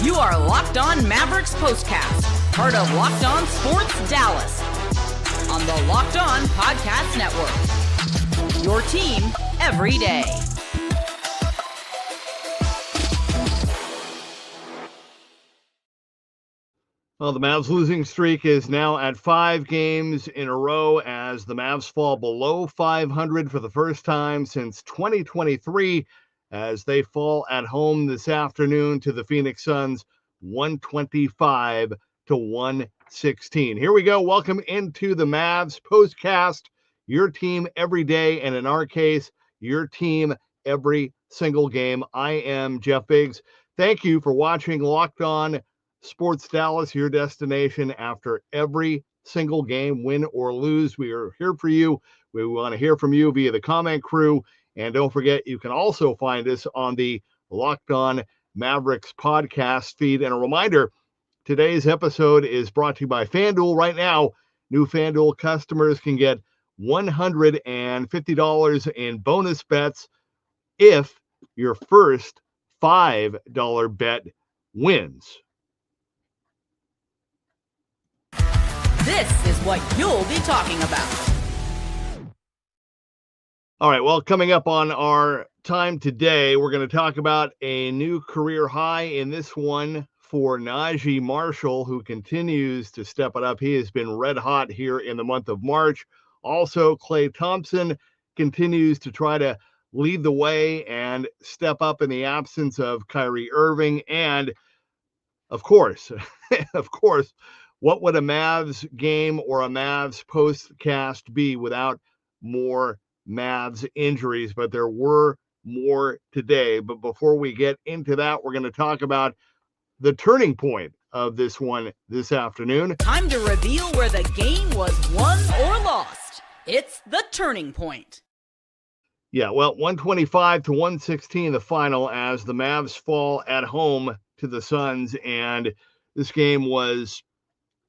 You are Locked On Mavericks Postcast, part of Locked On Sports Dallas, on the Locked On Podcast Network. Your team every day. Well, the Mavs losing streak is now at 5 games in a row as the Mavs fall below 500 for the first time since 2023 as they fall at home this afternoon to the Phoenix Suns 125-116. Here we go. Welcome into the Mavs Postcast, your team every day, and in our case, your team every single game. I am Jeff Biggs. Thank you for watching Locked On Sports Dallas, your destination after every single game, win or lose. We are here for you. We want to hear from you via the comment crew. And don't forget, you can also find us on the Locked On Mavericks podcast feed. And a reminder, today's episode is brought to you by FanDuel. Right now, new FanDuel customers can get $150 in bonus bets if your first $5 bet wins. This is what you'll be talking about. All right, well, coming up on our time today, we're going to talk about a new career high in this one for Naji Marshall, who continues to step it up. He has been red hot here in the month of March. Also, Klay Thompson continues to try to lead the way and step up in the absence of Kyrie Irving. And, of course, what would a Mavs game or a Mavs postcast be without more Mavs injuries? But there were more today. But before we get into that, we're going to talk about the turning point of this one this afternoon. Time to reveal where the game was won or lost. It's the turning point. Yeah, well, 125-116 the final as the Mavs fall at home to the Suns. And this game was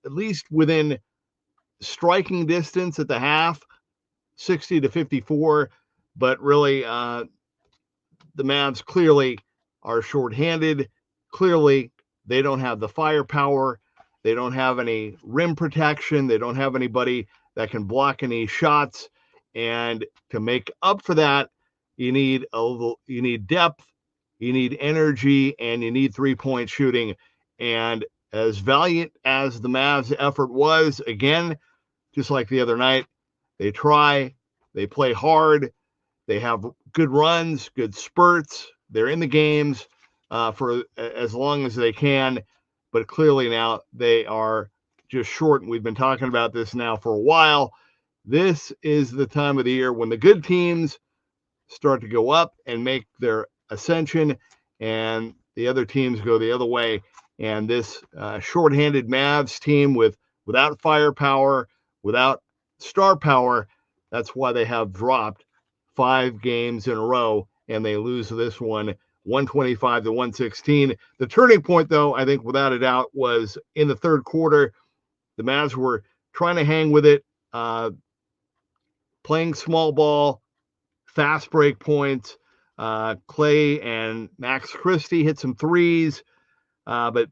at least within striking distance at the half, 60-54, but really the Mavs clearly are shorthanded. Clearly, they don't have the firepower. They don't have any rim protection. They don't have anybody that can block any shots. And to make up for that, you need depth, you need energy, and you need three-point shooting. And as valiant as the Mavs' effort was, again, just like the other night, they try, they play hard, they have good runs, good spurts, they're in the games for as long as they can, but clearly now they are just short, and we've been talking about this now for a while. This is the time of the year when the good teams start to go up and make their ascension, and the other teams go the other way. And this shorthanded Mavs team without firepower, without star power, that's why they have dropped 5 games in a row, and they lose this one 125-116. The turning point, though, I think without a doubt, was in the third quarter. The Mavs were trying to hang with it, playing small ball, fast break points. Klay and Max Christie hit some threes. But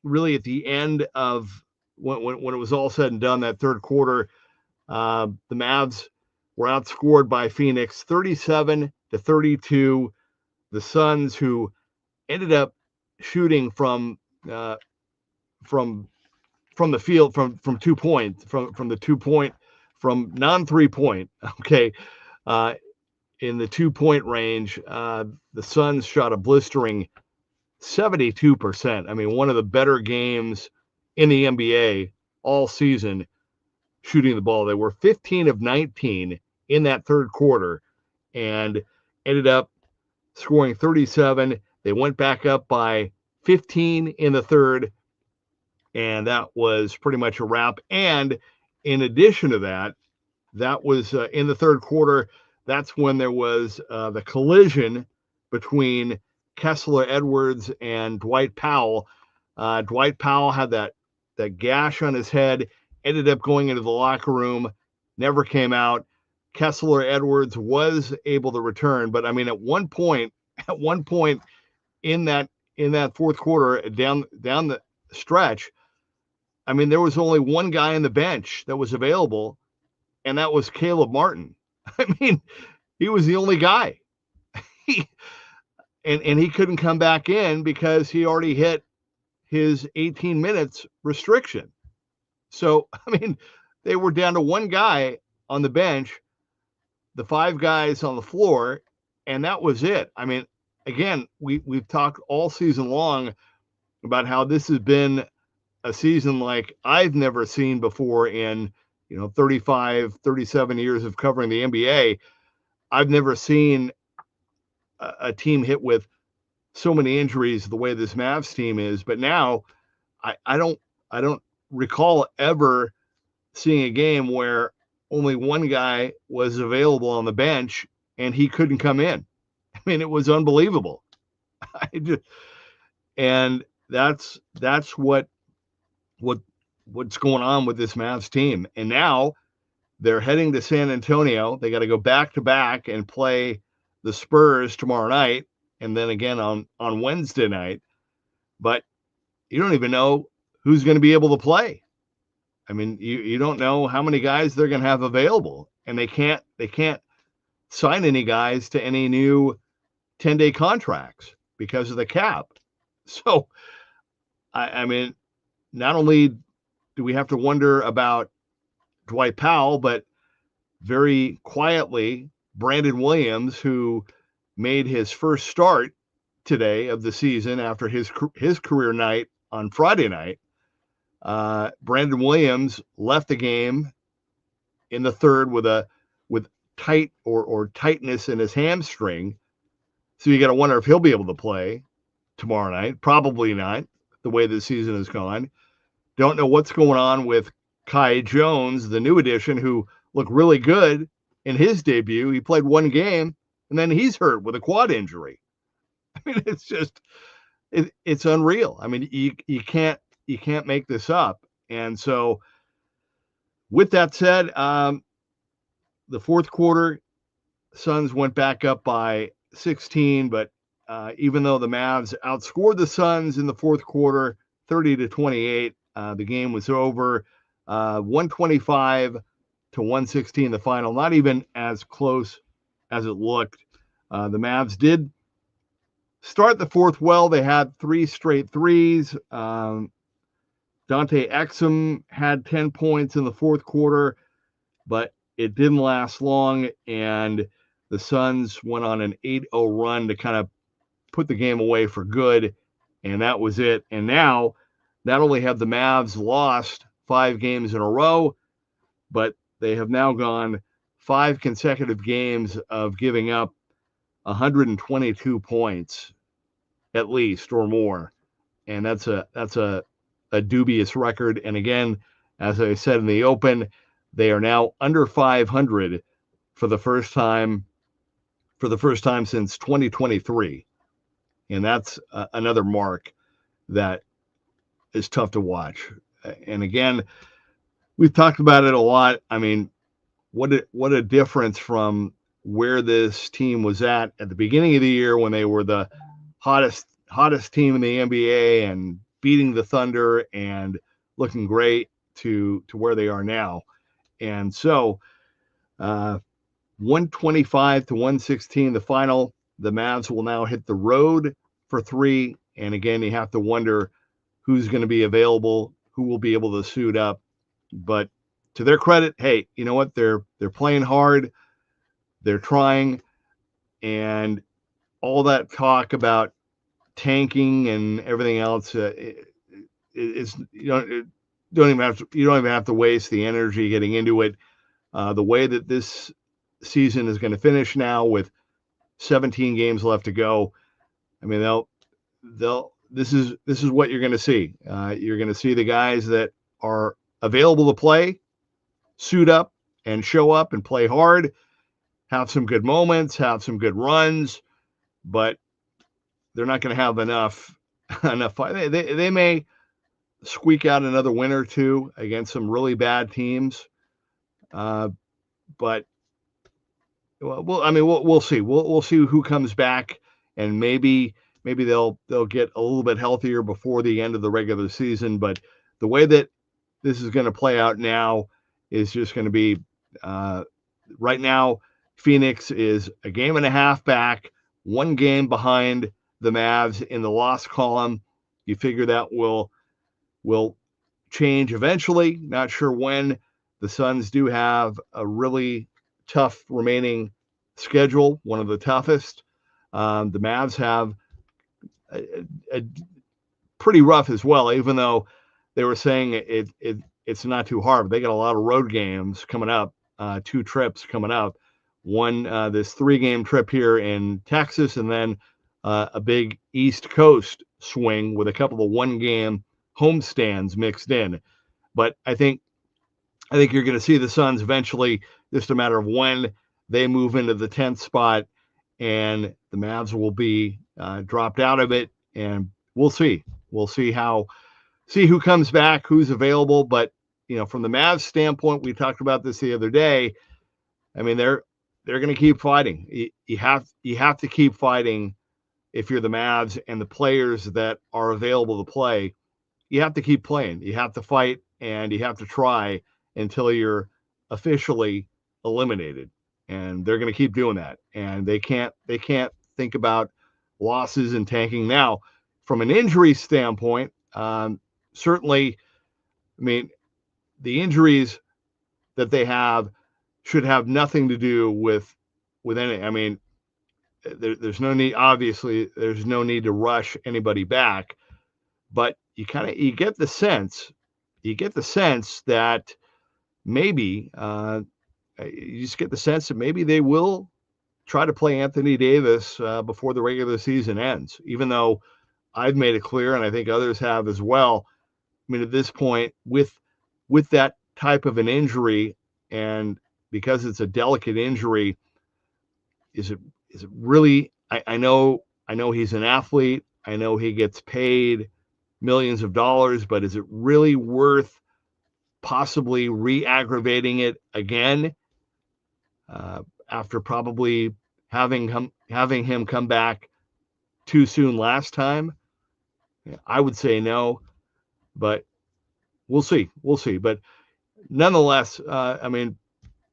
really at the end of when it was all said and done, that third quarter, the Mavs were outscored by Phoenix 37-32. The Suns, who ended up shooting from the field from 2 points, from the 2 point, from non-3 point, okay, in the 2 point range, the Suns shot a blistering 72%. I mean, one of the better games in the NBA all season shooting the ball. They were 15 of 19 in that third quarter and ended up scoring 37. They went back up by 15 in the third, and that was pretty much a wrap. And in addition to that, that was in the third quarter. That's when there was the collision between Kessler Edwards and Dwight Powell. Dwight Powell had that gash on his head, ended up going into the locker room, never came out. Kessler Edwards was able to return, but I mean, at one point in that in that fourth quarter down the stretch, I mean, there was only one guy on the bench that was available, and that was Caleb Martin. I mean, he was the only guy. And he couldn't come back in because he already hit his 18 minutes restriction. So, I mean, they were down to one guy on the bench, the five guys on the floor, and that was it. I mean, again, we've talked all season long about how this has been a season like I've never seen before in, 35, 37 years of covering the NBA. I've never seen a team hit with so many injuries the way this Mavs team is. But now I don't recall ever seeing a game where only one guy was available on the bench and he couldn't come in. I mean, it was unbelievable. And that's what's going on with this Mavs team. And now they're heading to San Antonio. They got to go back to back and play the Spurs tomorrow night, and then again on Wednesday night. But you don't even know who's going to be able to play. I mean, you don't know how many guys they're going to have available, and they can't sign any guys to any new 10-day contracts because of the cap. So, I mean, not only do we have to wonder about Dwight Powell, but very quietly, Brandon Williams, who made his first start today of the season after his career night on Friday night. Brandon Williams left the game in the third with tightness in his hamstring. So you got to wonder if he'll be able to play tomorrow night. Probably not, the way the season has gone. Don't know what's going on with Kai Jones, the new addition, who looked really good in his debut. He played one game, and then he's hurt with a quad injury. I mean, it's just, it's unreal. I mean, you can't make this up. And so with that said, the fourth quarter, Suns went back up by 16, but even though the Mavs outscored the Suns in the fourth quarter, 30-28, the game was over, 125 to 116, the final, not even as close as it looked. The Mavs did start the fourth well. They had 3 straight threes. Dante Exum had 10 points in the fourth quarter, but it didn't last long, and the Suns went on an 8-0 run to kind of put the game away for good, and that was it. And now, not only have the Mavs lost 5 games in a row, but they have now gone 5 consecutive games of giving up 122 points at least or more. And that's a dubious record. And again, as I said in the open, they are now under 500 for the first time since 2023. And that's another mark that is tough to watch. And again, we've talked about it a lot. I mean, what a difference from where this team was at the beginning of the year when they were the hottest team in the NBA and beating the Thunder and looking great to where they are now. And so 125 to 116, the final. The Mavs will now hit the road for 3. And again, you have to wonder who's going to be available, who will be able to suit up. But to their credit, hey, you know what? They're playing hard. They're trying. And all that talk about tanking and everything else, it's you don't even have to waste the energy getting into it. The way that this season is going to finish now with 17 games left to go, I mean, this is what you're going to see. You're going to see the guys that are available to play suit up and show up and play hard, have some good moments, have some good runs, but they're not going to have enough. They may squeak out another win or two against some really bad teams, but we'll see. We'll see who comes back, and maybe maybe they'll get a little bit healthier before the end of the regular season. But the way that this is going to play out now is just going to be right now, Phoenix is a game and a half back, 1 game behind the Mavs in the loss column. You figure that will change eventually. Not sure when. The Suns do have a really tough remaining schedule, one of the toughest. The Mavs have a pretty rough as well, even though they were saying it's not too hard. They got a lot of road games coming up, 2 trips coming up. One, this 3-game trip here in Texas, and then a big East Coast swing with a couple of 1-game homestands mixed in. But I think you're going to see the Suns eventually, just a matter of when they move into the 10th spot, and the Mavs will be dropped out of it, and we'll see. We'll see who comes back, who's available. But from the Mavs standpoint, we talked about this the other day. I mean, they're going to keep fighting. You have to keep fighting if you're the Mavs, and the players that are available to play, you have to keep playing. You have to fight, and you have to try until you're officially eliminated. And they're going to keep doing that. And they can't think about losses and tanking. Now, from an injury standpoint, certainly, I mean, the injuries that they have should have nothing to do with any. I mean, there's no need. Obviously, there's no need to rush anybody back, but you get the sense that maybe you just get the sense that maybe they will try to play Anthony Davis before the regular season ends, even though I've made it clear, and I think others have as well. I mean, at this point, with that type of an injury, and because it's a delicate injury, is it really? I know he's an athlete. I know he gets paid millions of dollars, but is it really worth possibly re-aggravating it again after probably having him come back too soon last time? I would say no, but we'll see. But nonetheless, I mean,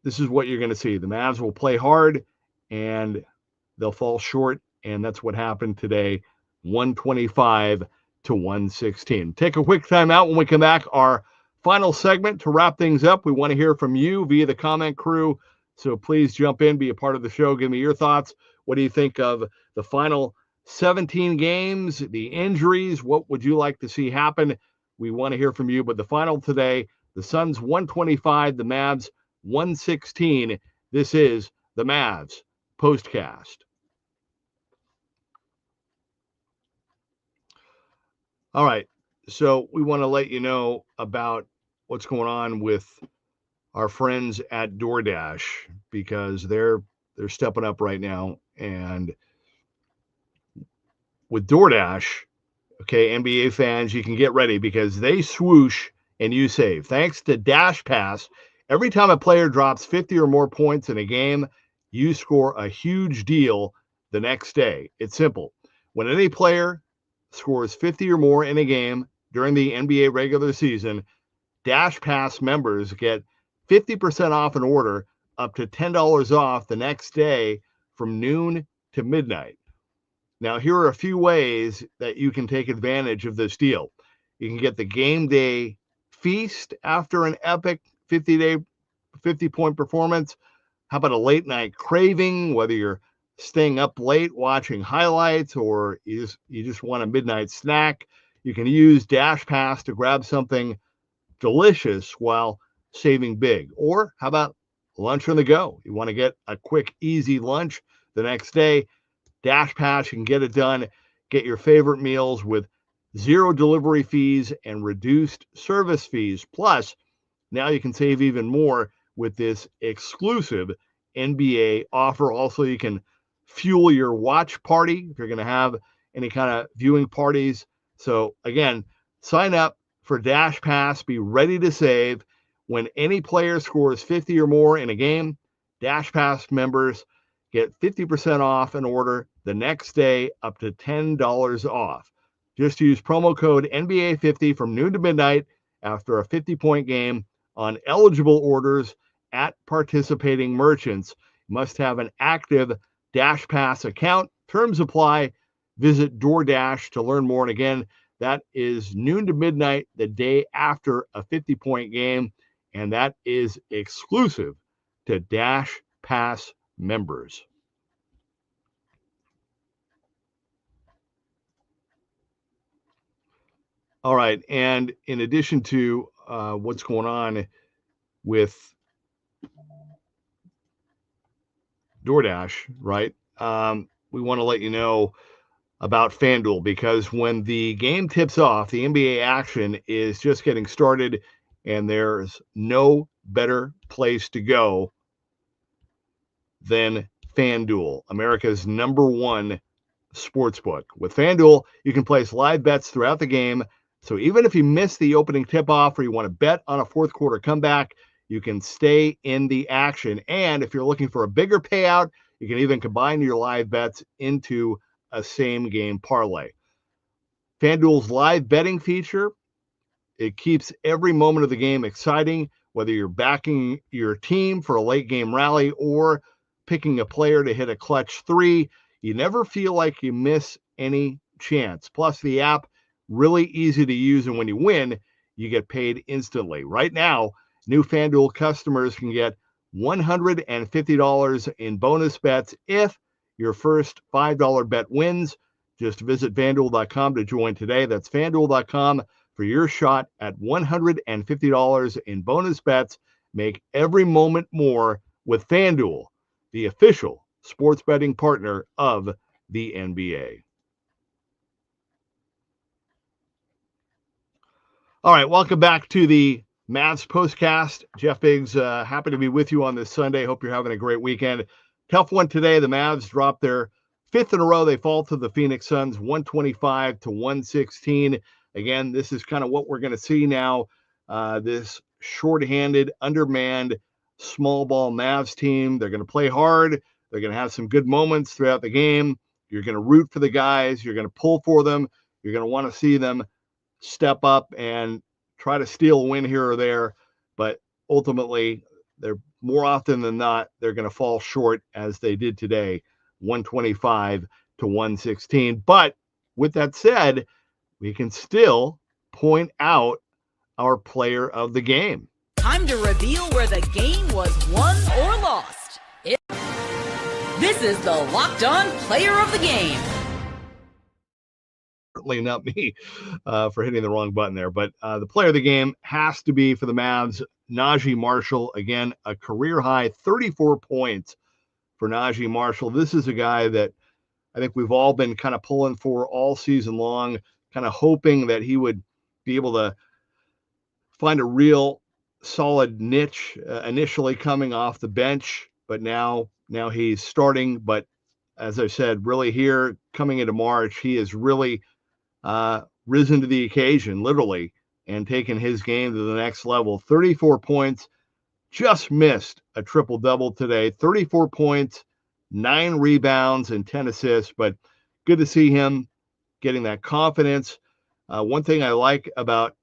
this is what you're going to see. The Mavs will play hard, and they'll fall short, and that's what happened today, 125-116. Take a quick time out. When we come back, our final segment to wrap things up. We want to hear from you via the comment crew, so please jump in, be a part of the show. Give me your thoughts. What do you think of the final 17 games, the injuries? What would you like to see happen? We want to hear from you. But the final today, the Suns 125, the Mavs 116. This is the Mavs Postcast. All right, so we want to let you know about what's going on with our friends at DoorDash, because they're stepping up right now. And with DoorDash, okay, NBA fans, you can get ready because they swoosh and you save. Thanks to Dash Pass, every time a player drops 50 or more points in a game, you score a huge deal the next day. It's simple. When any player scores 50 or more in a game during the NBA regular season, Dash Pass members get 50% off an order, up to $10 off the next day from noon to midnight. Now, here are a few ways that you can take advantage of this deal. You can get the game day feast after an epic 50-point performance. How about a late night craving, whether you're staying up late watching highlights or you just want a midnight snack? You can use Dash Pass to grab something delicious while saving big. Or how about lunch on the go? You want to get a quick, easy lunch the next day? Dash Pass, you can get it done. Get your favorite meals with 0 delivery fees and reduced service fees. Plus, now you can save even more with this exclusive NBA offer. Also, you can fuel your watch party if you're going to have any kind of viewing parties. So again, sign up for Dash Pass. Be ready to save. When any player scores 50 or more in a game, Dash Pass members Get 50% off an order the next day, up to $10 off. Just use promo code NBA50 from noon to midnight after a 50-point game on eligible orders at participating merchants. You must have an active Dash Pass account. Terms apply. Visit DoorDash to learn more. And again, that is noon to midnight the day after a 50-point game, and that is exclusive to Dash Pass members. All right, and in addition to what's going on with DoorDash, right? We want to let you know about FanDuel, because when the game tips off, the NBA action is just getting started, and there's no better place to go than FanDuel, America's #1 sportsbook. With FanDuel, you can place live bets throughout the game. So even if you miss the opening tip-off or you want to bet on a fourth quarter comeback, you can stay in the action. And if you're looking for a bigger payout, you can even combine your live bets into a same-game parlay. FanDuel's live betting feature, it keeps every moment of the game exciting, whether you're backing your team for a late-game rally or picking a player to hit a clutch three. You never feel like you miss any chance. Plus, the app, really easy to use, and when you win, you get paid instantly. Right now, new FanDuel customers can get $150 in bonus bets if your first $5 bet wins. Just visit FanDuel.com to join today. That's FanDuel.com for your shot at $150 in bonus bets. Make every moment more with FanDuel, the official sports betting partner of the NBA. All right, welcome back to the Mavs postcast. Jeff Biggs, happy to be with you on this Sunday. Hope you're having a great weekend. Tough one today. The Mavs dropped their 5th in a row. They fall to the Phoenix Suns, 125-116. Again, this is kind of what we're going to see now. This shorthanded, undermanned, small ball Mavs team. They're going to play hard. They're going to have some good moments throughout the game. You're going to root for the guys. You're going to pull for them. You're going to want to see them step up and try to steal a win here or there. But ultimately, they're more often than not, they're going to fall short, as they did today, 125-116. But with that said, we can still point out our player of the game. Time to reveal where the game was won or lost. This is the Locked On Player of the Game. Certainly not me for hitting the wrong button there, but the player of the game has to be for the Mavs, Naji Marshall. Again, a career high 34 points for Naji Marshall. This is a guy that I think we've all been kind of pulling for all season long, kind of hoping that he would be able to find a real solid niche initially coming off the bench, but now he's starting. But as I said, really here coming into March, he has really risen to the occasion, literally, and taken his game to the next level. 34 points, just missed a triple-double today. 34 points, 9 rebounds, and 10 assists, but good to see him getting that confidence. One thing I like about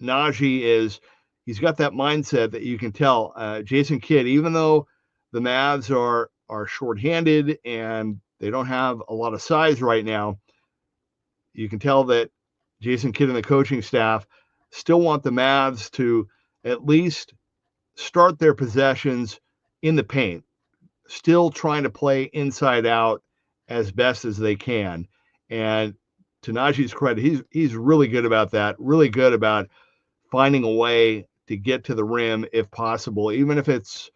Naji is he's got that mindset that you can tell. Jason Kidd, even though the Mavs are shorthanded and they don't have a lot of size right now, you can tell that Jason Kidd and the coaching staff still want the Mavs to at least start their possessions in the paint, still trying to play inside out as best as they can. And to Naji's credit, he's really good about that, really good about finding a way to get to the rim if possible, even if it's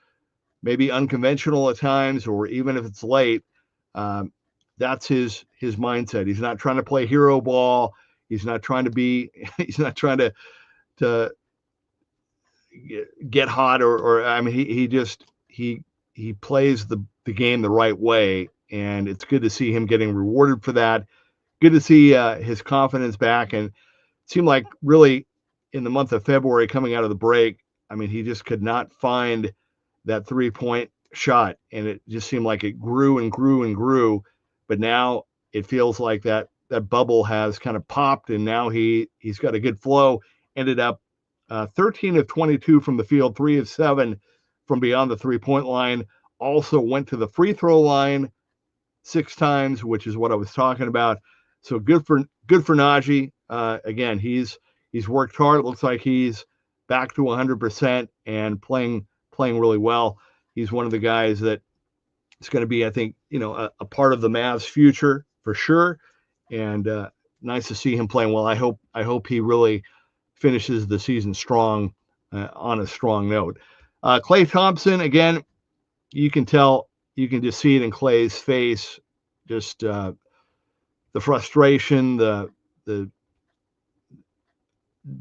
maybe unconventional at times or even if it's late. That's his mindset. He's not trying to play hero ball. He's not trying to get hot or I mean, he plays the game the right way, and it's good to see him getting rewarded for that. Good to see his confidence back, and it seemed like really in the month of February coming out of the break, I mean, he just could not find that 3-point shot, and it just seemed like it grew and grew and grew. But now it feels like that bubble has kind of popped, and now he's got a good flow. Ended up 13 of 22 from the field, 3 of 7 from beyond the 3-point line. Also went to the free throw line 6 times, which is what I was talking about. So good for Naji. Again, he's worked hard. It looks like he's back to 100% and playing really well. He's one of the guys that is going to be, I think, a part of the Mavs' future for sure. And nice to see him playing well. I hope he really finishes the season strong, on a strong note. Klay Thompson, again, you can just see it in Klay's face, just the frustration, the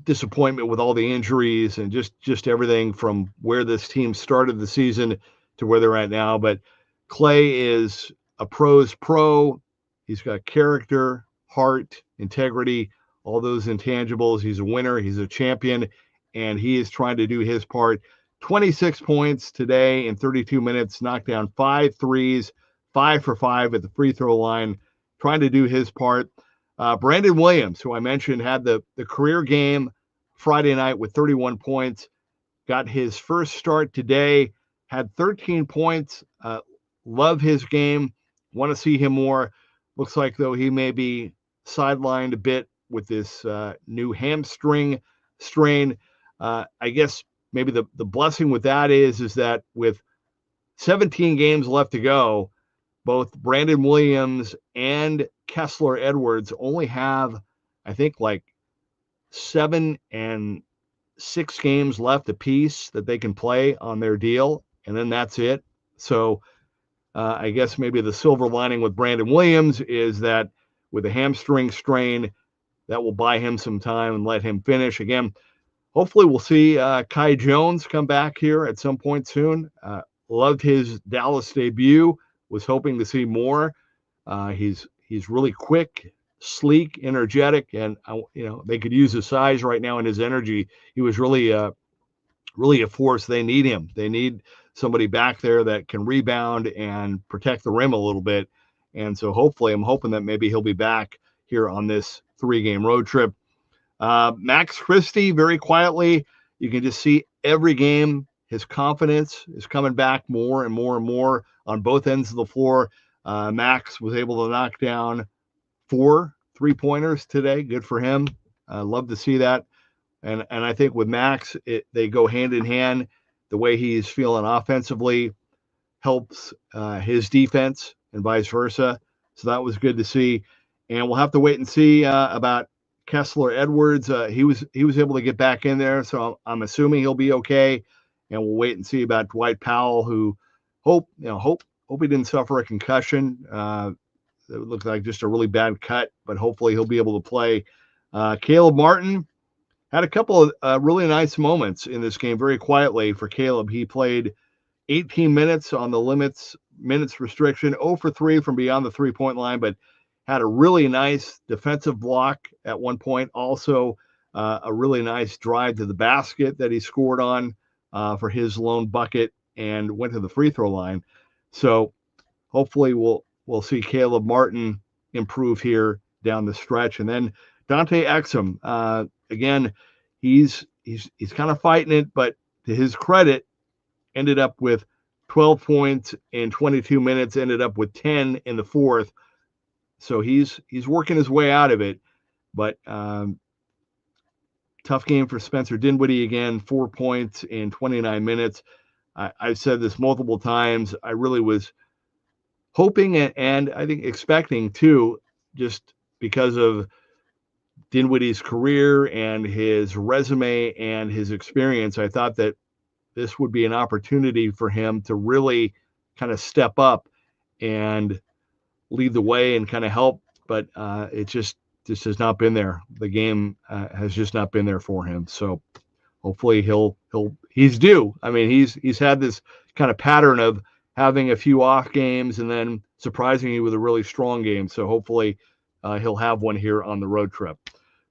disappointment with all the injuries, and just everything from where this team started the season to where they're at now. But Klay is a pro's pro. He's got character, heart, integrity, all those intangibles. He's a winner. He's a champion, and he is trying to do his part. 26 points today in 32 minutes, knocked down 5 threes, 5 for 5 at the free throw line, trying to do his part. Brandon Williams, who I mentioned, had the career game Friday night with 31 points, got his first start today, had 13 points. Love his game. Want to see him more. Looks like, though, he may be sidelined a bit with this new hamstring strain. I guess maybe the blessing with that is that with 17 games left to go, both Brandon Williams and Kessler Edwards only have, I think, like 7 and 6 games left apiece that they can play on their deal, and then that's it. So I guess maybe the silver lining with Brandon Williams is that with a hamstring strain, that will buy him some time and let him finish. Again, hopefully we'll see Kai Jones come back here at some point soon. Loved his Dallas debut. Was hoping to see more. He's really quick, sleek, energetic, and they could use his size right now and his energy. He was really a force. They need him. They need somebody back there that can rebound and protect the rim a little bit. And so hopefully, I'm hoping that maybe he'll be back here on this 3-game road trip. Max Christie, very quietly, you can just see every game his confidence is coming back more and more and more on both ends of the floor. Max was able to knock down 4 3-pointers today. Good for him. Love to see that. And I think with Max, they go hand in hand. The way he's feeling offensively helps his defense and vice versa. So that was good to see. And we'll have to wait and see about Kessler Edwards. He was able to get back in there, so I'm assuming he'll be okay. And we'll wait and see about Dwight Powell, who hope he didn't suffer a concussion. It looked like just a really bad cut, but hopefully he'll be able to play. Caleb Martin had a couple of really nice moments in this game, very quietly for Caleb. He played 18 minutes on the minutes restriction, 0 for 3 from beyond the 3-point line, but had a really nice defensive block at one point. Also, a really nice drive to the basket that he scored on for his lone bucket and went to the free throw line. So hopefully we'll see Caleb Martin improve here down the stretch. And then Dante Exum, again, he's kind of fighting it, but to his credit, ended up with 12 points in 22 minutes, ended up with 10 in the fourth. So he's working his way out of it, but tough game for Spencer Dinwiddie again, 4 points in 29 minutes. I've said this multiple times. I really was hoping and I think expecting too, just because of Dinwiddie's career and his resume and his experience. I thought that this would be an opportunity for him to really kind of step up and lead the way and kind of help, but it just has not been there. The game has just not been there for him. So hopefully he's due. I mean, he's had this kind of pattern of having a few off games and then surprising you with a really strong game. So hopefully he'll have one here on the road trip.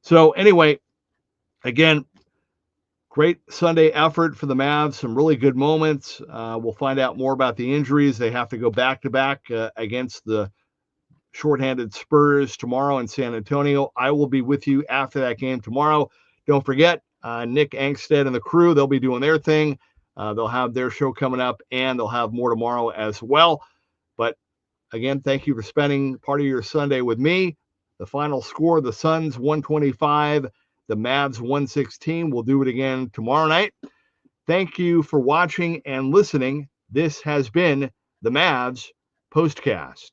So anyway, again, great Sunday effort for the Mavs. Some really good moments. We'll find out more about the injuries. They have to go back-to-back against the shorthanded Spurs tomorrow in San Antonio. I will be with you after that game tomorrow. Don't forget, Nick Angstead and the crew, they'll be doing their thing. They'll have their show coming up, and they'll have more tomorrow as well. But again, thank you for spending part of your Sunday with me. The final score, the Suns 125, the Mavs 116. We'll do it again tomorrow night. Thank you for watching and listening. This has been the Mavs Postcast.